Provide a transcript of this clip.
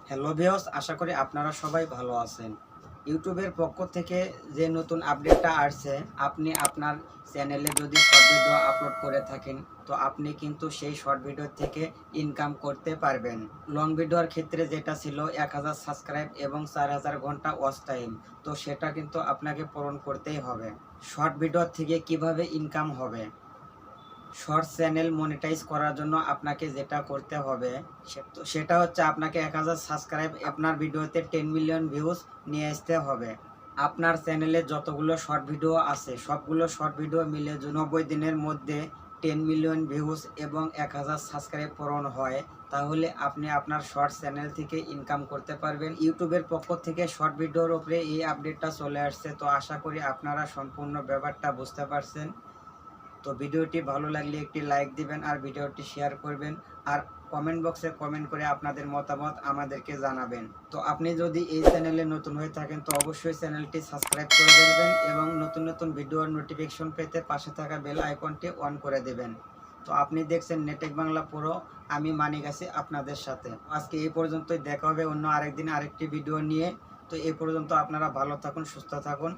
Hello viewers, আশা করি আপনারা সবাই ভালো আছেন। ইউটিউবের পক্ষ থেকে যে নতুন আপডেটটা আসছে, আপনি আপনার চ্যানেলে যদি শর্ট ভিডিও আপলোড করে থাকেন, তো আপনি কিন্তু সেই শর্ট ভিডিও থেকে ইনকাম করতে পারবেন। লং ভিডিওর ক্ষেত্রে যেটা ছিল 1000 সাবস্ক্রাইব এবং 4000 ঘন্টা ওয়াচ টাইম, তো সেটা কিন্তু আপনাকে পূরণ করতেই হবে। শর্ট ভিডিও থেকে কিভাবে ইনকাম হবে? শর্ট চ্যানেল মনিটাইজ করার জন্য আপনাকে যেটা করতে হবে সেটা হচ্ছে আপনাকে 1000 সাবস্ক্রাইব, আপনার ভিডিওতে 10 মিলিয়ন ভিউজ নিয়ে আসতে হবে। আপনার চ্যানেলে যতগুলো শর্ট ভিডিও আছে সবগুলো শর্ট ভিডিও মিলে 90 দিনের মধ্যে 10 মিলিয়ন ভিউজ এবং 1000 সাবস্ক্রাইব পূরণ হয়, তাহলে আপনি আপনার শর্ট চ্যানেল থেকে ইনকাম করতে পারবেন। ইউটিউবের পক্ষ থেকে শর্ট ভিডিওর উপরে এই আপডেটটা চলে আসছে, তো আশা করি আপনারা সম্পূর্ণ ব্যাপারটা বুঝতে পারছেন। তো ভিডিওটি ভালো লাগলে একটি লাইক দিবেন আর ভিডিওটি শেয়ার করবেন, আর কমেন্ট বক্সে কমেন্ট করে আপনাদের মতামত আমাদেরকে জানাবেন। তো আপনি যদি এই চ্যানেলে নতুন হয়ে থাকেন তো অবশ্যই চ্যানেলটি সাবস্ক্রাইব করে দেবেন এবং নতুন নতুন ভিডিওর নোটিফিকেশন পেতে পাশে থাকা বেল আইকনটি অন করে দেবেন। তো আপনি দেখছেন নেটেক বাংলা পুরো, আমি মানিক আছি আপনাদের সাথে। আজকে এই পর্যন্তই, দেখা হবে অন্য আরেকদিন আরেকটি ভিডিও নিয়ে। তো এই পর্যন্ত আপনারা ভালো থাকুন, সুস্থ থাকুন।